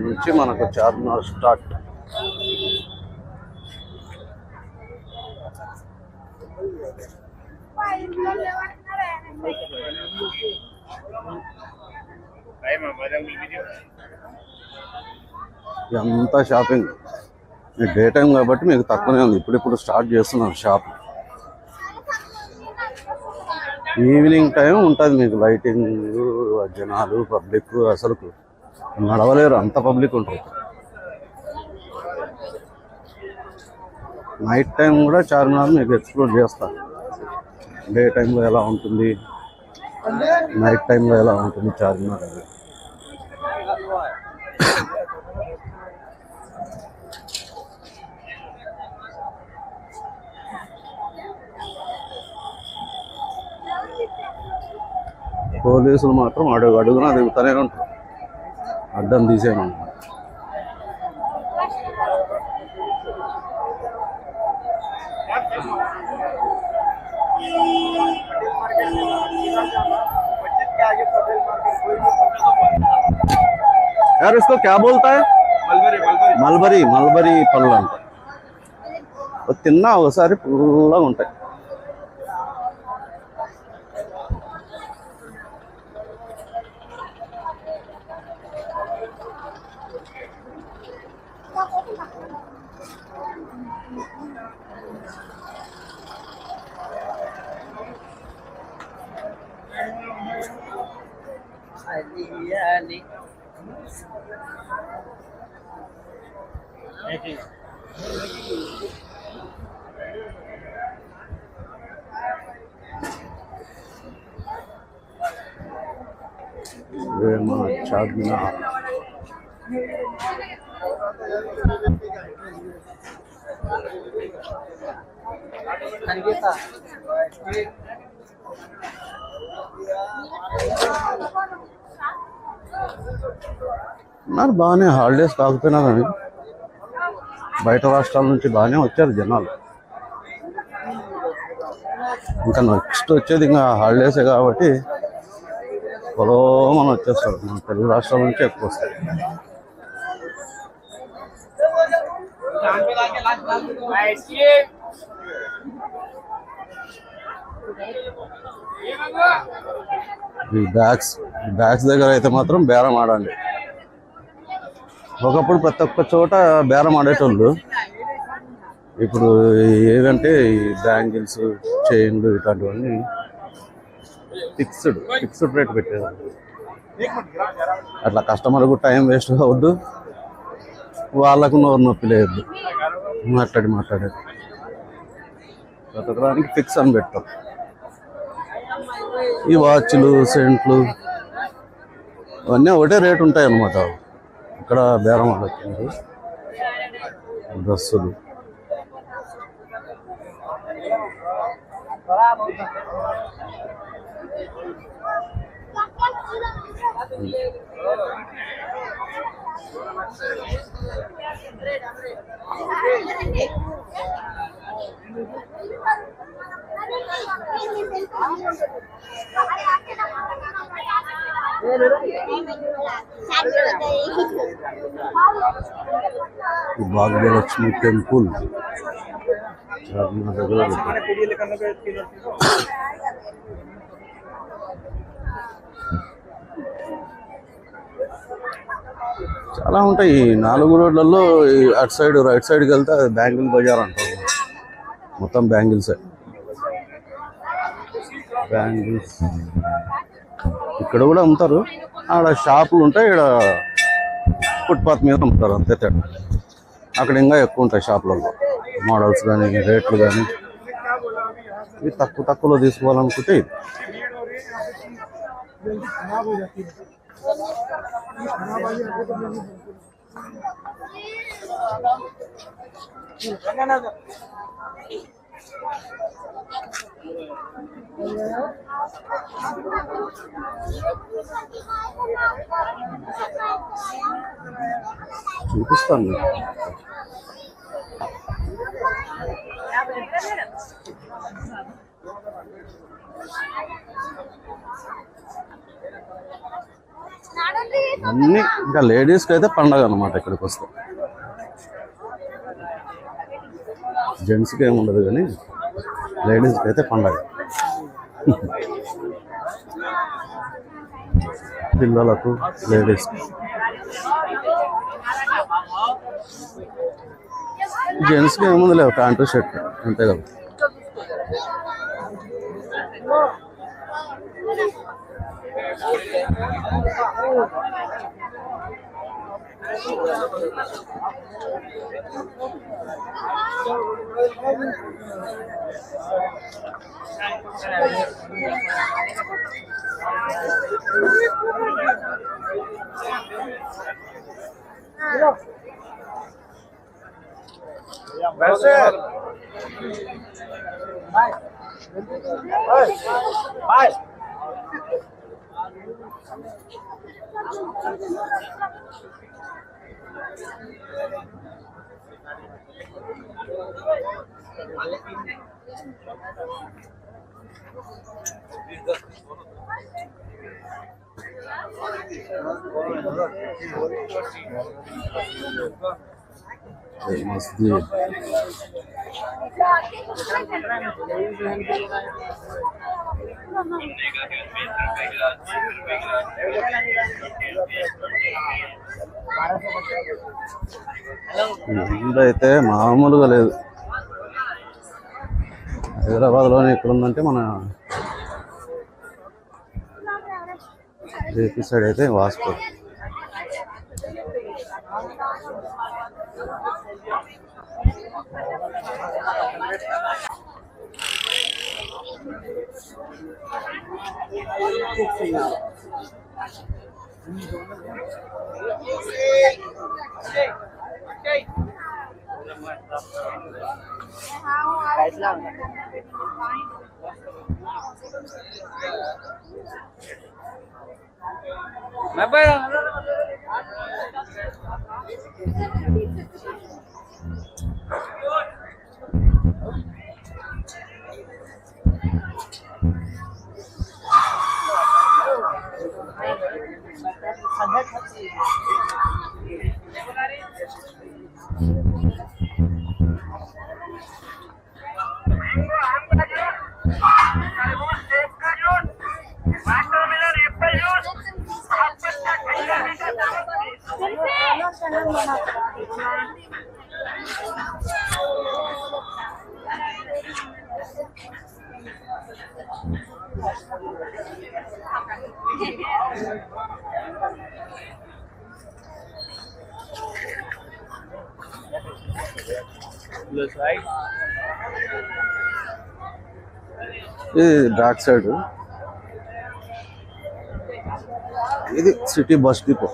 నుంచి మనకు చార్మినార్ స్టార్ట్. ఇదంతా షాపింగ్. డే టైం కాబట్టి మీకు తక్కువనే ఉంది. ఇప్పుడిప్పుడు స్టార్ట్ చేస్తున్నారు షాప్. ఈవినింగ్ టైం ఉంటుంది మీకు లైటింగ్, జనాలు, పబ్లిక్ అసలు నడవలేరు, అంత పబ్లిక్ ఉంటుంది. నైట్ టైం కూడా చార్మినార్ మీకు ఎక్స్ప్లోర్ చేస్తాను. డే టైంలో ఎలా ఉంటుంది, నైట్ టైంలో ఎలా ఉంటుంది చార్మినార్ అది. పోలీసులు మాత్రం అడుగున దిగుతూనే ఉంటారు, అడ్డం తీసేయమని. यार इसको क्या बोलता है? మల్బరీ. మల్బరీ పళ్ళు అంట. తిన్నా ఒకసారి పుల్లగా ఉంటాయి. చార్మినార్ నాకు బాగానే హాలిడేస్ కాకపోయినా కానీ బయట రాష్ట్రాల నుంచి బాగానే వచ్చారు జనాలు. ఇంకా నెక్స్ట్ వచ్చేది ఇంకా హాలిడేసే కాబట్టి పొలమని వచ్చేస్తారు. మన తెలుగు రాష్ట్రాల నుంచి ఎక్కువ వస్తాయి. ఈ బ్యాగ్స్ దగ్గర అయితే మాత్రం బేరం ఆడండి. ఒకప్పుడు ప్రతి ఒక్క చోట బేరం ఆడేటోళ్ళు. ఇప్పుడు ఏదంటే ఈ బ్యాంగిల్స్, చైన్లు ఇట్లాంటివన్నీ ఫిక్స్డ్ రేట్ పెట్టేది. అట్లా కస్టమర్కు టైం వేస్ట్ కావద్దు, వాళ్ళకు నోరు నొప్పి లేదు మాట్లాడేది. బ్రతకడానికి ఫిక్స్ అని పెడతాం. ఈ వాచ్లు, సెంట్లు ఇవన్నీ ఒకటే రేట్ ఉంటాయి అన్నమాట. ఇక్కడ బేరం ఆడొచ్చింది. డ్రస్సులు భాగ్యలక్ష్మి టెంపుల్ చాలా ఉంటాయి. 4 రోడ్లలో అటు సైడ్ రైట్ సైడ్కి వెళ్తే అది బ్యాంగిల్ బజార్ అంటారు. మొత్తం బ్యాంగిల్సే. బ్యాంగిల్స్ ఇక్కడ కూడా అమ్ముతారు. ఆడ షాపులు ఉంటాయి, ఇక్కడ ఫుట్పాత్ మీద అమ్ముతారు, అంతే తేడా. అక్కడ ఇంకా ఎక్కువ ఉంటాయి షాపులలో, మోడల్స్ కానీ రేట్లు కానీ. ఇవి తక్కువలో తీసుకోవాలనుకుంటే ఇది. చూపిస్తాను. అన్నీ ఇంకా లేడీస్కి అయితే పండగ అన్నమాట ఇక్కడికి వస్తే. జెంట్స్కి ఏముండదు కానీ లేడీస్కి అయితే పండగ. పిల్లలకు లేడీస్కి. జెంట్స్కి ఏముంది లేవు, ప్యాంటు షర్ట్ అంతే కదా. మస్జిద్ అయితే మామూలుగా లేదు. హైదరాబాద్లోనే ఎక్కడుందంటే మన ఏపీ సైడ్ అయితే వాస్కో. ఇది బ్యాక్ సైడ్, ఇది సిటీ బస్ డిపో.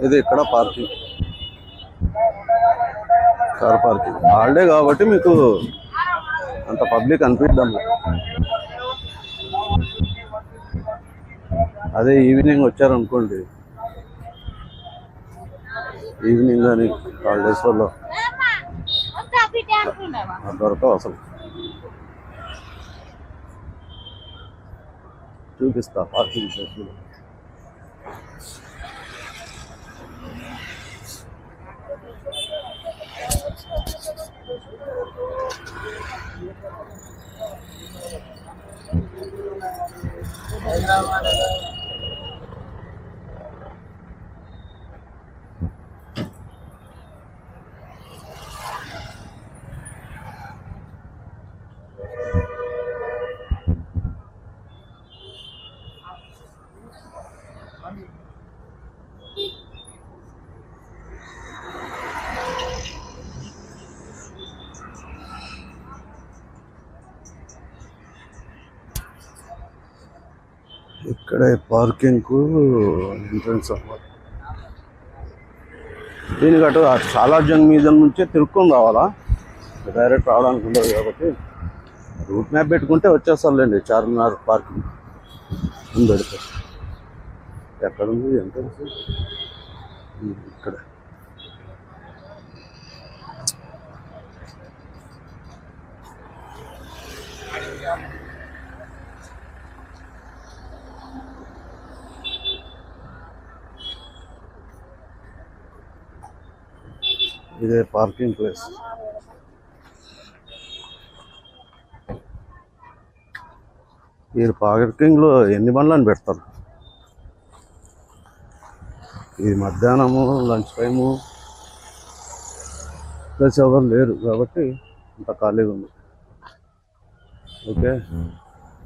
ఇది ఇక్కడ పార్కింగ్, కార్ పార్కింగ్. హాలిడే కాబట్టి మీకు అంత పబ్లిక్ అనిపిద్దాం. అదే ఈవినింగ్ వచ్చారనుకోండి, ఈవినింగ్ కానీ హాలిడేస్ వల్ల దొరకవు అసలు. చూపిస్తా పార్కింగ్ ప్లేస్లో. ఇక్కడ పార్కింగ్ కు ఎంట్రన్స్ అన్నమాట. దీనికి అటు సాలార్జంగ్ మీద నుంచే తిరుక్కొని రావాలా, డైరెక్ట్ రావడానికి ఉండదు కాబట్టి రూట్ మ్యాప్ పెట్టుకుంటే వచ్చేస్తారులేండి. చార్మినార్ పార్కింగ్ పెడితే ఎక్కడుంది ఎంత ఇక్కడ ఇదే పార్కింగ్ ప్లేస్. ఈ పార్కింగ్లో ఎన్ని బండ్లను పెడతారు? ఇది మధ్యాహ్నము లంచ్ టైము ప్లస్ ఎవరు లేరు కాబట్టి అంత ఖాళీగా ఉంది. ఓకే,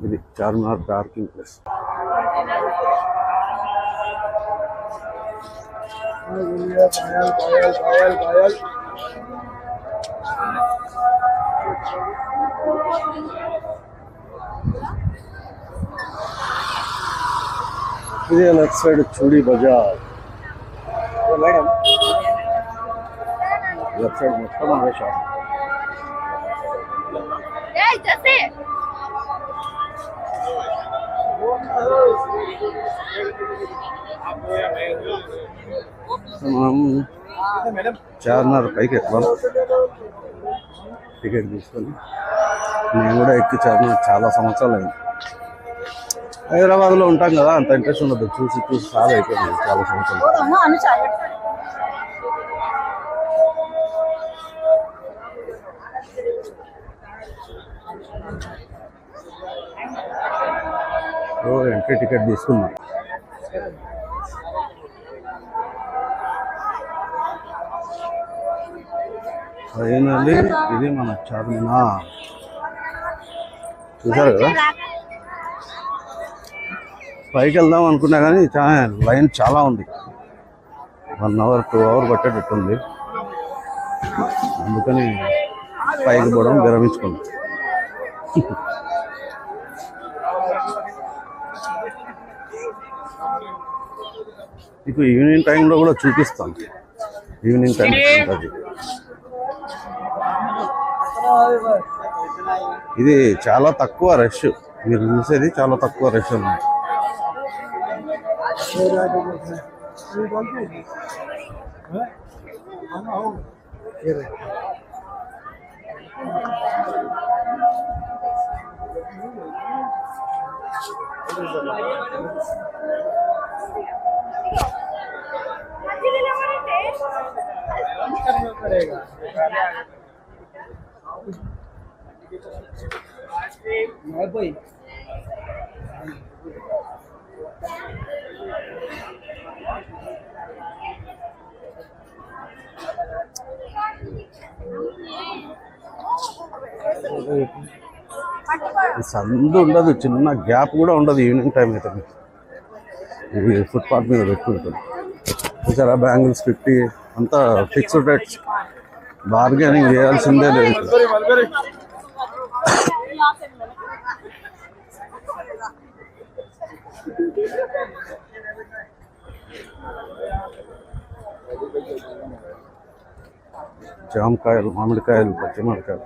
ఇది చార్మినార్ పార్కింగ్ ప్లేస్. ఇదే లెఫ్ట్ సైడ్ చూడి బజార్. లెఫ్ట్ సైడ్ మొత్తం అదే షాప్. మనం చార్మినార్ పైకి ఎక్కువ టికెట్ తీసుకొని నేను కూడా ఎక్కి చార్మినార్ చాలా సంవత్సరాలు అయింది. హైదరాబాద్లో ఉంటాం కదా, అంత ఇంట్రెస్ట్ ఉండదు. చూసి చూసి చాలా అయిపోయింది, చాలా సంవత్సరాలు. ఎంట్రీ టికెట్ తీసుకున్నాం. ఫైనల్లీ ఇది మన చార్మినార్. చూసారు కదా, పైకి వెళ్దాం అనుకున్నా కానీ లైన్ చాలా ఉంది. 1 hour 2 hours పట్టేటట్టుంది. అందుకని పైకి పోవడం విరమించుకున్నాం. మీకు ఈవినింగ్ టైంలో కూడా చూపిస్తాను. ఈవినింగ్ టైం ఉంటుంది. ఇది చాలా తక్కువ రష్, మీరు చూసేది చాలా తక్కువ రష్ ఉంది. సందు ఉండదు, చిన్న గ్యాప్ కూడా ఉండదు. ఈవినింగ్ టైం అయితే ఇది ఫుట్పాత్ మీద పెట్టుకుంటుంది. చూసారా, బ్యాంగిల్స్ 50 అంతా ఫిక్స్డ్ రేట్స్, బార్గెనింగ్ చేయాల్సిందే లేదు. జామకాయలు, మామిడికాయలు, పచ్చిమిరకాయలు.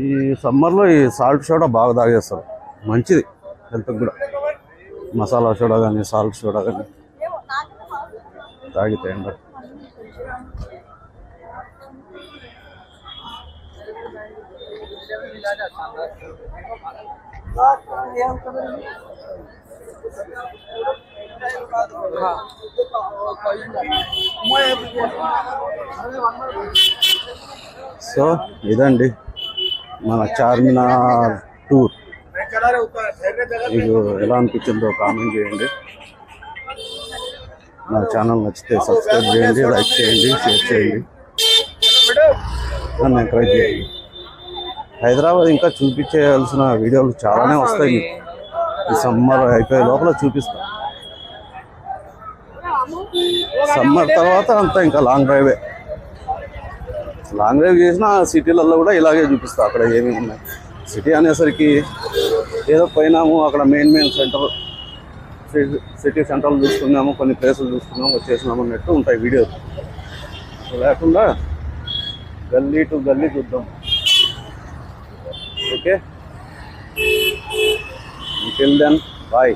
ఈ సమ్మర్లో ఈ సాల్ట్ సోడా బాగా తాగేస్తారు, మంచిది హెల్త్కి కూడా. మసాలా సోడా కానీ సాల్ట్ సోడా కానీ తాగితే ఎండ. సో ఇదండి మన చార్మినార్ టూర్. మీకు ఎలా అనిపించిందో కామెంట్ చేయండి. నా ఛానల్ నచ్చితే సబ్స్క్రైబ్ చేయండి, లైక్ చేయండి, షేర్ చేయండి, నన్ను ఎంకరేజ్ చేయండి. హైదరాబాద్ ఇంకా చూపించేయాల్సిన వీడియోలు చాలానే వస్తాయి. ఈ సమ్మర్ అయిపోయే లోపల చూపిస్తాను. సమ్మర్ తర్వాత అంతా ఇంకా లాంగ్ డ్రైవే. లాంగ్ డ్రైవ్ చేసినా సిటీలలో కూడా ఇలాగే చూపిస్తా. అక్కడ ఏమేమి ఉన్నాయి, సిటీ అనేసరికి ఏదో పోయినాము, అక్కడ మెయిన్ సెంటర్, సిటీ సెంటర్లు చూసుకున్నాము, కొన్ని ప్లేసులు చూసుకున్నాము, వచ్చేసినాము అన్నట్టు ఉంటాయి వీడియోస్. లేకుండా గల్లీ టు గల్లీ చూద్దాం. ఓకే. Till then bye.